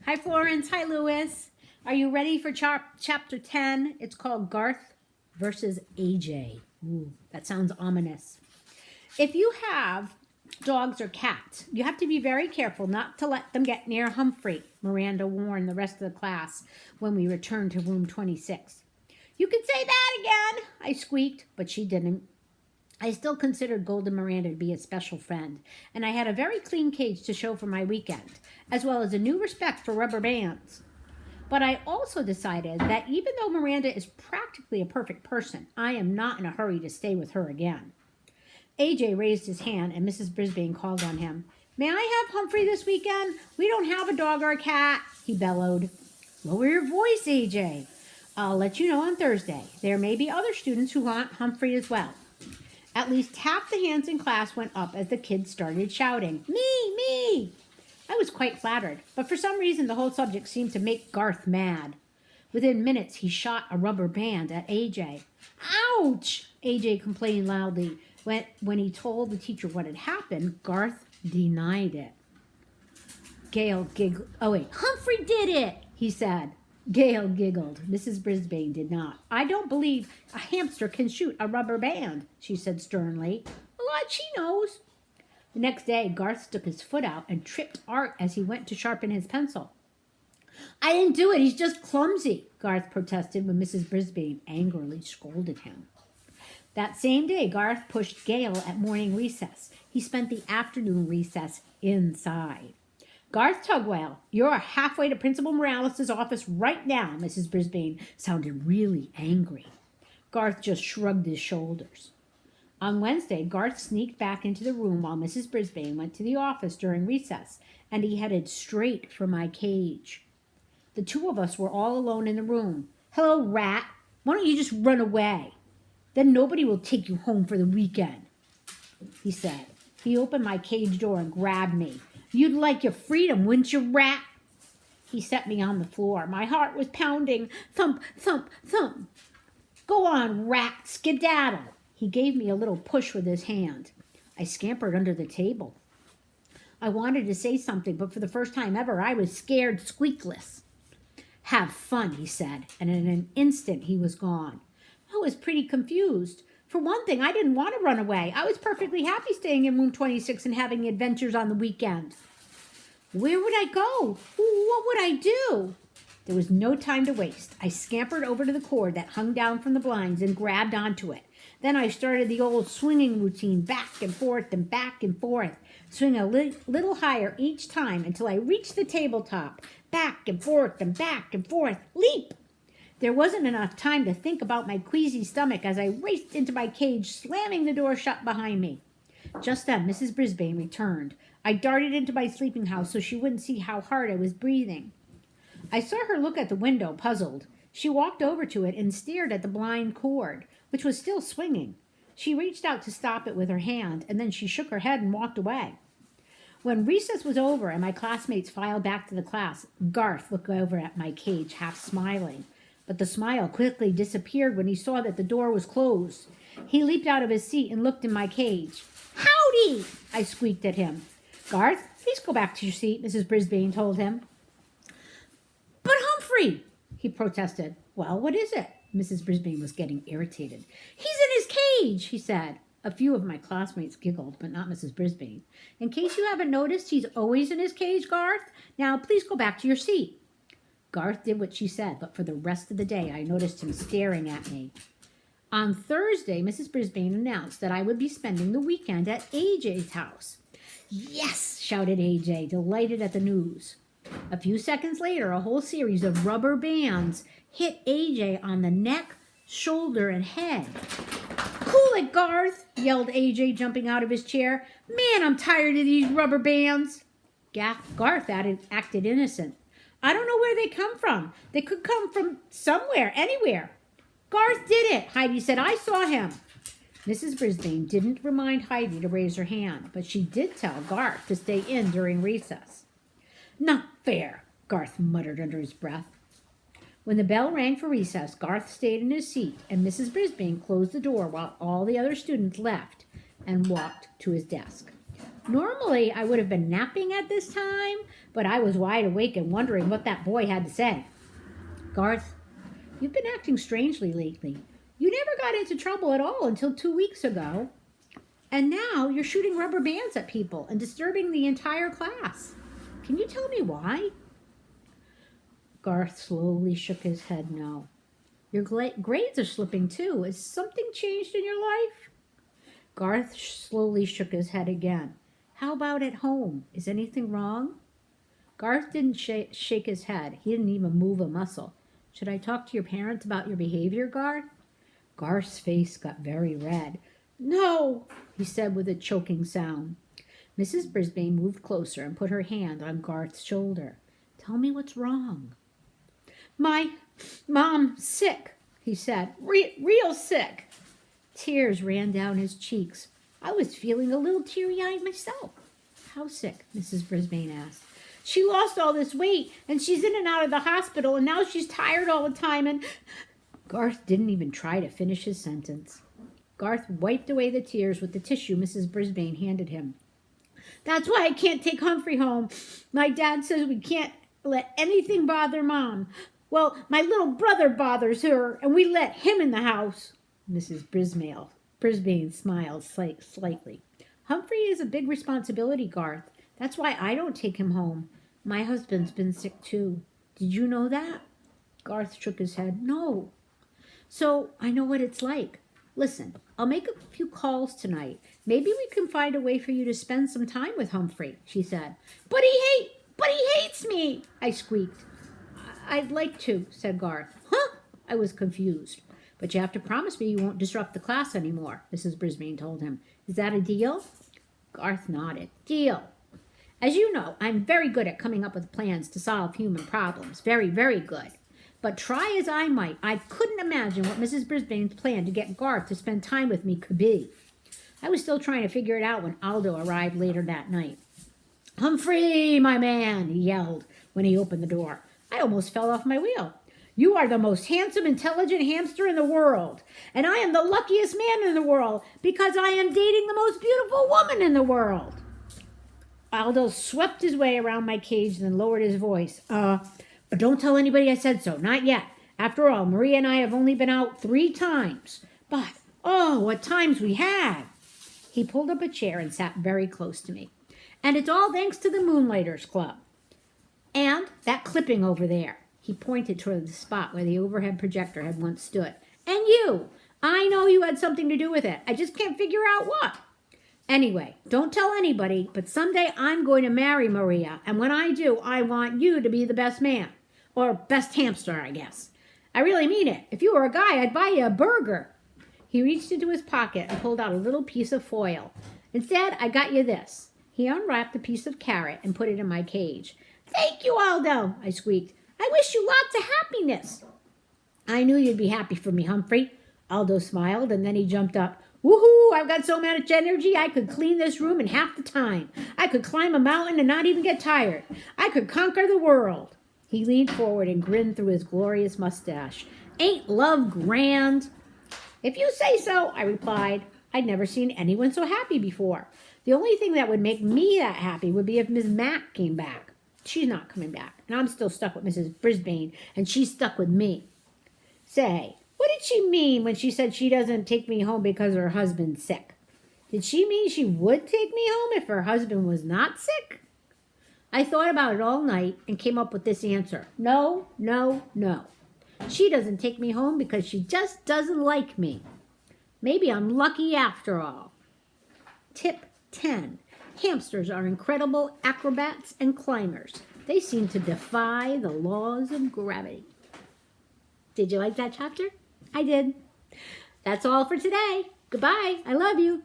Hi, Florence. Hi, Lewis. Are you ready for chapter 10? It's called Garth versus AJ. Ooh, that sounds ominous. If you have dogs or cats, you have to be very careful not to let them get near Humphrey, Miranda warned the rest of the class when we returned to room 26. You can say that again, I squeaked, but she didn't. I still considered Golden Miranda to be a special friend, and I had a very clean cage to show for my weekend, as well as a new respect for rubber bands. But I also decided that even though Miranda is practically a perfect person, I am not in a hurry to stay with her again. AJ raised his hand and Mrs. Brisbane called on him. May I have Humphrey this weekend? We don't have a dog or a cat, he bellowed. Lower your voice, AJ. I'll let you know on Thursday. There may be other students who want Humphrey as well. At least half the hands in class went up as the kids started shouting, Me! I was quite flattered, but for some reason the whole subject seemed to make Garth mad. Within minutes, he shot a rubber band at AJ. Ouch! AJ complained loudly. When he told the teacher what had happened, Garth denied it. Gail giggled. Oh, wait, Humphrey did it, he said. Gail giggled. Mrs. Brisbane did not. I don't believe a hamster can shoot a rubber band, she said sternly. A lot she knows. The next day, Garth stuck his foot out and tripped Art as he went to sharpen his pencil. I didn't do it. He's just clumsy, Garth protested when Mrs. Brisbane angrily scolded him. That same day, Garth pushed Gail at morning recess. He spent the afternoon recess inside. Garth Tugwell, you're halfway to Principal Morales' office right now, Mrs. Brisbane sounded really angry. Garth just shrugged his shoulders. On Wednesday, Garth sneaked back into the room while Mrs. Brisbane went to the office during recess, and he headed straight for my cage. The two of us were all alone in the room. Hello, rat. Why don't you just run away? Then nobody will take you home for the weekend, he said. He opened my cage door and grabbed me. You'd like your freedom, wouldn't you, rat? He set me on the floor. My heart was pounding. Thump, thump, thump. Go on, rat, skedaddle. He gave me a little push with his hand. I scampered under the table. I wanted to say something, but for the first time ever, I was scared squeakless. Have fun, he said, and in an instant he was gone. I was pretty confused. For one thing, I didn't want to run away. I was perfectly happy staying in room 26 and having adventures on the weekend. Where would I go? What would I do? There was no time to waste. I scampered over to the cord that hung down from the blinds and grabbed onto it. Then I started the old swinging routine, back and forth and back and forth, swing a little higher each time until I reached the tabletop. Back and forth and back and forth. Leap! There wasn't enough time to think about my queasy stomach as I raced into my cage, slamming the door shut behind me. Just then, Mrs. Brisbane returned. I darted into my sleeping house so she wouldn't see how hard I was breathing. I saw her look at the window, puzzled. She walked over to it and stared at the blind cord, which was still swinging. She reached out to stop it with her hand, and then she shook her head and walked away. When recess was over and my classmates filed back to the class, Garth looked over at my cage, half smiling. But the smile quickly disappeared when he saw that the door was closed. He leaped out of his seat and looked in my cage. Howdy! I squeaked at him. Garth, please go back to your seat, Mrs. Brisbane told him. But Humphrey, he protested. Well, what is it? Mrs. Brisbane was getting irritated. He's in his cage, he said. A few of my classmates giggled, but not Mrs. Brisbane. In case you haven't noticed, he's always in his cage, Garth. Now, please go back to your seat. Garth did what she said, but for the rest of the day, I noticed him staring at me. On Thursday, Mrs. Brisbane announced that I would be spending the weekend at AJ's house. Yes, shouted AJ, delighted at the news. A few seconds later, a whole series of rubber bands hit AJ on the neck, shoulder, and head. Cool it, Garth, yelled AJ, jumping out of his chair. Man, I'm tired of these rubber bands. Garth acted innocent. I don't know where they come from. They could come from somewhere, anywhere. Garth did it, Heidi said. I saw him. Mrs. Brisbane didn't remind Heidi to raise her hand, but she did tell Garth to stay in during recess. Not fair, Garth muttered under his breath. When the bell rang for recess, Garth stayed in his seat, and Mrs. Brisbane closed the door while all the other students left and walked to his desk. Normally, I would have been napping at this time, but I was wide awake and wondering what that boy had to say. Garth, you've been acting strangely lately. You never got into trouble at all until 2 weeks ago. And now you're shooting rubber bands at people and disturbing the entire class. Can you tell me why? Garth slowly shook his head no. Your grades are slipping too. Has something changed in your life? Garth slowly shook his head again. How about at home? Is anything wrong? Garth didn't shake his head. He didn't even move a muscle. Should I talk to your parents about your behavior, Garth? Garth's face got very red. No, he said with a choking sound. Mrs. Brisbane moved closer and put her hand on Garth's shoulder. Tell me what's wrong. My mom's sick, he said. Real sick. Tears ran down his cheeks. I was feeling a little teary-eyed myself. How sick? Mrs. Brisbane asked. She lost all this weight, and she's in and out of the hospital, and now she's tired all the time, and... Garth didn't even try to finish his sentence. Garth wiped away the tears with the tissue Mrs. Brisbane handed him. That's why I can't take Humphrey home. My dad says we can't let anything bother Mom. Well, my little brother bothers her, and we let him in the house. Mrs. Brisbane smiled slightly. Humphrey is a big responsibility, Garth. That's why I don't take him home. My husband's been sick too. Did you know that? Garth shook his head. No. So I know what it's like. Listen, I'll make a few calls tonight. Maybe we can find a way for you to spend some time with Humphrey, she said. But he hates me, I squeaked. I'd like to, said Garth. Huh? I was confused. But you have to promise me you won't disrupt the class anymore, Mrs. Brisbane told him. Is that a deal? Garth nodded. Deal. As you know, I'm very good at coming up with plans to solve human problems. Very, very good. But try as I might, I couldn't imagine what Mrs. Brisbane's plan to get Garth to spend time with me could be. I was still trying to figure it out when Aldo arrived later that night. Humphrey, my man, he yelled when he opened the door. I almost fell off my wheel. You are the most handsome, intelligent hamster in the world, and I am the luckiest man in the world because I am dating the most beautiful woman in the world. Aldo swept his way around my cage and then lowered his voice. But don't tell anybody I said so, not yet. After all, Maria and I have only been out 3 times. But, oh, what times we had. He pulled up a chair and sat very close to me. And it's all thanks to the Moonlighters Club. And that clipping over there. He pointed toward the spot where the overhead projector had once stood. And you. I know you had something to do with it. I just can't figure out what. Anyway, don't tell anybody, but someday I'm going to marry Maria. And when I do, I want you to be the best man. Or best hamster, I guess. I really mean it. If you were a guy, I'd buy you a burger. He reached into his pocket and pulled out a little piece of foil. Instead, I got you this. He unwrapped a piece of carrot and put it in my cage. Thank you, Aldo, I squeaked. I wish you lots of happiness. I knew you'd be happy for me, Humphrey. Aldo smiled, and then he jumped up. Woohoo! I've got so much energy I could clean this room in half the time. I could climb a mountain and not even get tired. I could conquer the world. He leaned forward and grinned through his glorious mustache. Ain't love grand? If you say so, I replied. I'd never seen anyone so happy before. The only thing that would make me that happy would be if Miss Mac came back. She's not coming back, and I'm still stuck with Mrs. Brisbane, and she's stuck with me. Say, what did she mean when she said she doesn't take me home because her husband's sick? Did she mean she would take me home if her husband was not sick? I thought about it all night and came up with this answer. No, no, no. She doesn't take me home because she just doesn't like me. Maybe I'm lucky after all. Tip 10. Hamsters are incredible acrobats and climbers. They seem to defy the laws of gravity. Did you like that chapter? I did. That's all for today. Goodbye. I love you.